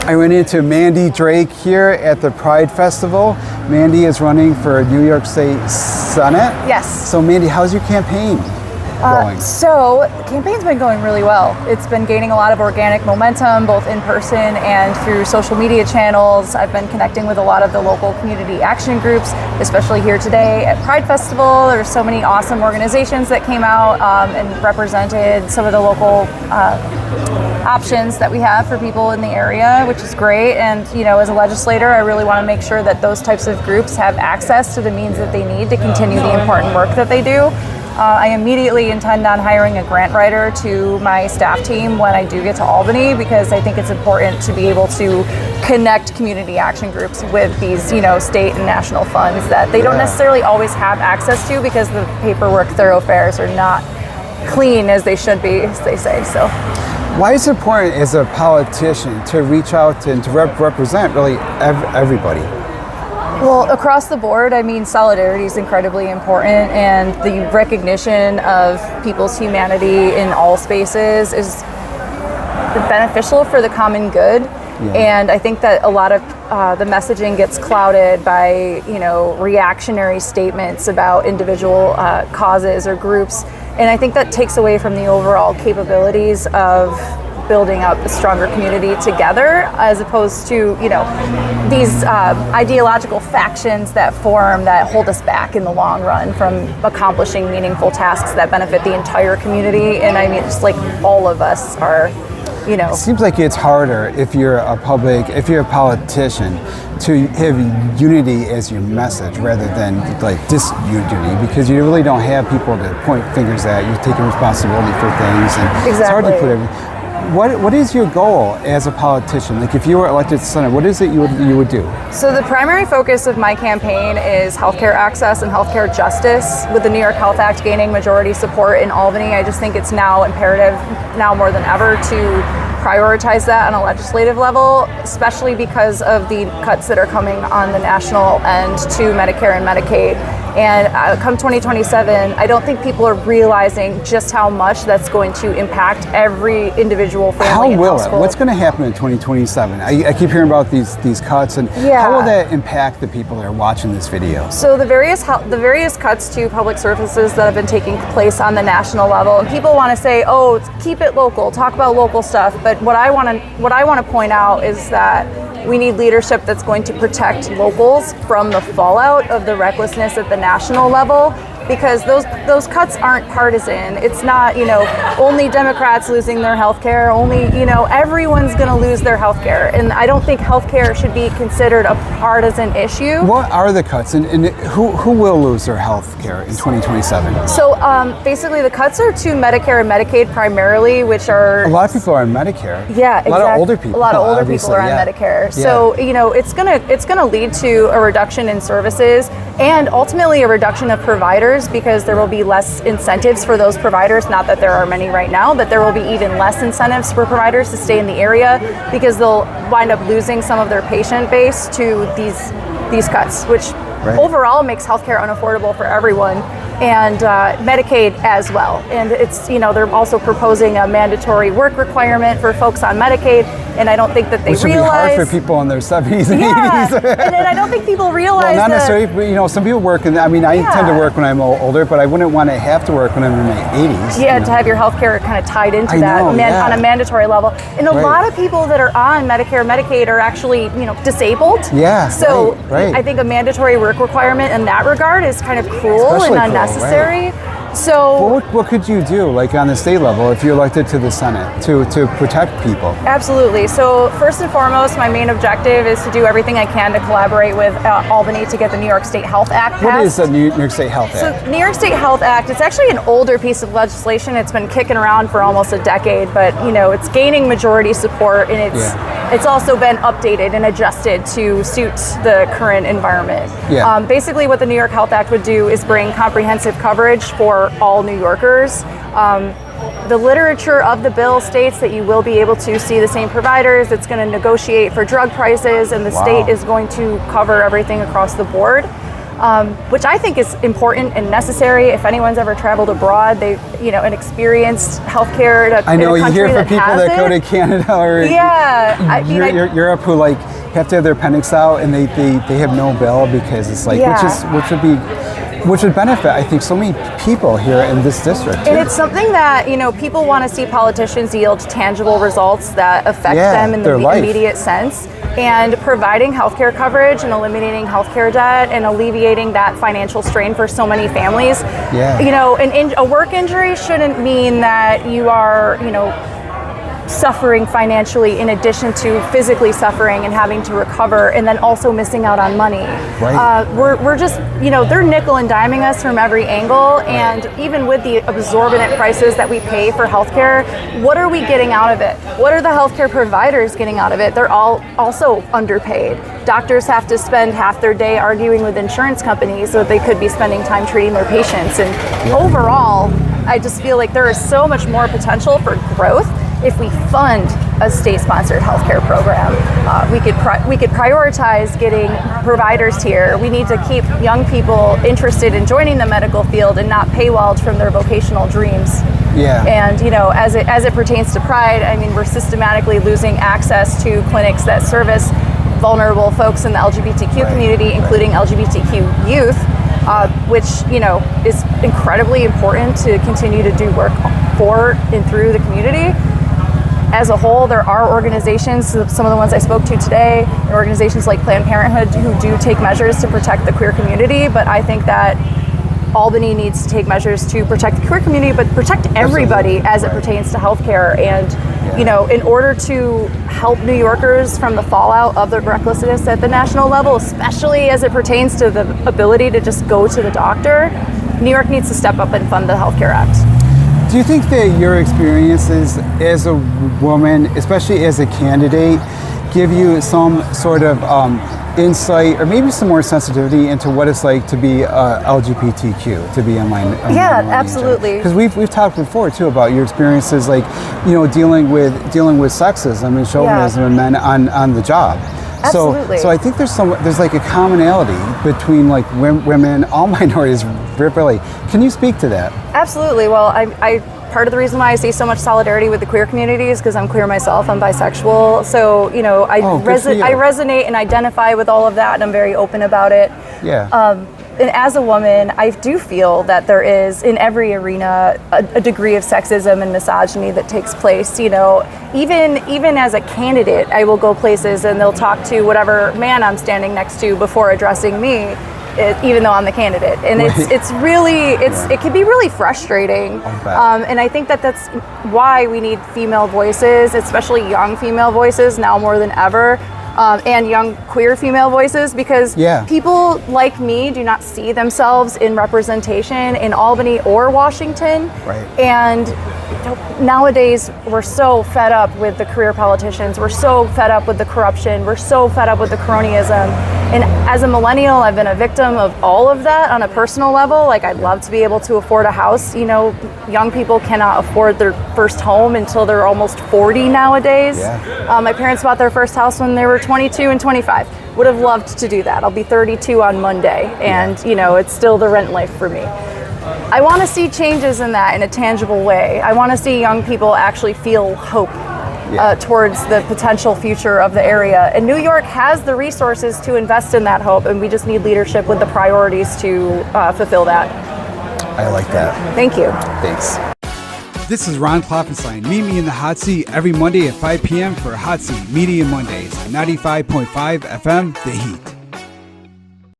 I ran into Mandi Drake here at the Pride Festival. Mandi is running for New York State Senate. Yes. So Mandi, how's your campaign going? So the campaign's been going really well. It's been gaining a lot of organic momentum, both in person and through social media channels. I've been connecting with a lot of the local community action groups, especially here today at Pride Festival. There's so many awesome organizations that came out and represented some of the local options that we have for people in the area, which is great. And as a legislator, I really want to make sure that those types of groups have access to the means that they need to continue the important work that they do. I immediately intend on hiring a grant writer to my staff team when I do get to Albany, because I think it's important to be able to connect community action groups with these, state and national funds that they don't necessarily always have access to, because the paperwork thoroughfares are not clean as they should be, as they say. So, why is it important as a politician to reach out and to represent really everybody? Well, across the board, solidarity is incredibly important, and the recognition of people's humanity in all spaces is beneficial for the common good. Yeah. And I think that a lot of the messaging gets clouded by, reactionary statements about individual causes or groups. And I think that takes away from the overall capabilities of building up a stronger community together, as opposed to, these ideological factions that form that hold us back in the long run from accomplishing meaningful tasks that benefit the entire community. And just like all of us are, It seems like it's harder if you're a politician to have unity as your message rather than like disunity, because you really don't have people to point fingers at. You're taking responsibility for things, and exactly. It's hard to put everything. What is your goal as a politician? Like, if you were elected to Senate, what is it you would do? So the primary focus of my campaign is healthcare access and healthcare justice. With the New York Health Act gaining majority support in Albany, I just think it's now imperative, now more than ever, to prioritize that on a legislative level, especially because of the cuts that are coming on the national end to Medicare and Medicaid. And come 2027, I don't think people are realizing just how much that's going to impact every individual family and household. How will it? What's going to happen in 2027? I keep hearing about these cuts, and how will that impact the people that are watching this video? So the various cuts to public services that have been taking place on the national level, and people want to say, "Oh, keep it local, talk about local stuff." But what I want to point out is that we need leadership that's going to protect locals from the fallout of the recklessness at the national level, because those cuts aren't partisan. It's not, only Democrats losing their health care, only, everyone's going to lose their health care. And I don't think health care should be considered a partisan issue. What are the cuts, and who will lose their health care in 2027? So basically the cuts are to Medicare and Medicaid primarily, which are... A lot of people are on Medicare. Yeah, exactly. A lot of older people. A lot of older people are on Medicare. So, it's gonna lead to a reduction in services and ultimately a reduction of providers, because there will be less incentives for those providers. Not that there are many right now, but there will be even less incentives for providers to stay in the area, because they'll wind up losing some of their patient base to these cuts, which overall makes healthcare unaffordable for everyone, and Medicaid as well. And it's, they're also proposing a mandatory work requirement for folks on Medicaid, and I don't think that they realize... Which would be hard for people in their 70s and 80s. And then I don't think people realize not necessarily, but, some people work, I tend to work when I'm older, but I wouldn't want to have to work when I'm in my 80s. Yeah, to have your health care kind of tied into on a mandatory level. And a lot of people that are on Medicare, Medicaid are actually, disabled. Yeah, so I think a mandatory work requirement in that regard is kind of cruel and unnecessary. So what could you do, like on the state level, if you're elected to the Senate, to protect people? Absolutely. So first and foremost, my main objective is to do everything I can to collaborate with Albany to get the New York State Health Act passed. What is the New York State Health Act? So New York State Health Act, it's actually an older piece of legislation. It's been kicking around for almost a decade, but it's gaining majority support, and it's also been updated and adjusted to suit the current environment. Yeah. Basically what the New York Health Act would do is bring comprehensive coverage for all New Yorkers. The literature of the bill states that you will be able to see the same providers. It's going to negotiate for drug prices, and the state is going to cover everything across the board. which I think is important and necessary. If anyone's ever traveled abroad, and experienced healthcare. I know you hear from people that go to Canada or Europe who like have to have their appendix out and they have no bill because it's like which would benefit, I think, so many people here in this district too. And it's something that people want to see politicians yield tangible results that affect them in the immediate sense. And providing healthcare coverage and eliminating healthcare debt and alleviating that financial strain for so many families. A work injury shouldn't mean that you are, suffering financially in addition to physically suffering and having to recover and then also missing out on money. Right. We're just, they're nickel and diming us from every angle. And even with the exorbitant prices that we pay for healthcare, what are we getting out of it? What are the healthcare providers getting out of it? They're all also underpaid. Doctors have to spend half their day arguing with insurance companies so that they could be spending time treating their patients. And overall, I just feel like there is so much more potential for growth if we fund a state-sponsored healthcare program. We could prioritize getting providers here. We need to keep young people interested in joining the medical field and not paywalled from their vocational dreams. Yeah. And as it pertains to Pride, I mean, we're systematically losing access to clinics that service vulnerable folks in the LGBTQ community, including LGBTQ youth, which is incredibly important to continue to do work for and through the community. As a whole, there are organizations, some of the ones I spoke to today, organizations like Planned Parenthood who do take measures to protect the queer community, but I think that Albany needs to take measures to protect the queer community, but protect everybody as it pertains to healthcare. And, in order to help New Yorkers from the fallout of the recklessness at the national level, especially as it pertains to the ability to just go to the doctor, New York needs to step up and fund the Healthcare Act. Do you think that your experiences as a woman, especially as a candidate, give you some sort of insight or maybe some more sensitivity into what it's like to be LGBTQ, to be a minority? Yeah, absolutely. Because we've talked before too about your experiences, like dealing with sexism and chauvinism and men on the job. Absolutely. So I think there's like a commonality between like women, all minorities, really. Can you speak to that? Absolutely. Well, I part of the reason why I see so much solidarity with the queer community is because I'm queer myself. I'm bisexual. So I resonate and identify with all of that, and I'm very open about it. Yeah. And as a woman, I do feel that there is, in every arena, a degree of sexism and misogyny that takes place. Even as a candidate, I will go places and they'll talk to whatever man I'm standing next to before addressing me, even though I'm the candidate. And it can be really frustrating. And I think that's why we need female voices, especially young female voices now more than ever. And young queer female voices, because people like me do not see themselves in representation in Albany or Washington. Right. And nowadays we're so fed up with the career politicians, we're so fed up with the corruption, we're so fed up with the cronyism. And as a millennial, I've been a victim of all of that on a personal level. Like, I'd love to be able to afford a house. Young people cannot afford their first home until they're almost 40 nowadays. My parents bought their first house when they were 22 and 25. Would have loved to do that. I'll be 32 on Monday, and it's still the rent life for me. I want to see changes in that in a tangible way. I want to see young people actually feel hope towards the potential future of the area. And New York has the resources to invest in that hope, and we just need leadership with the priorities to fulfill that. I like that. Thank you. Thanks. This is Ron Klopfanstein. Meet me in the Hot Seat every Monday at 5 p.m. for Hot Seat Media Mondays on 95.5 FM, The Heat.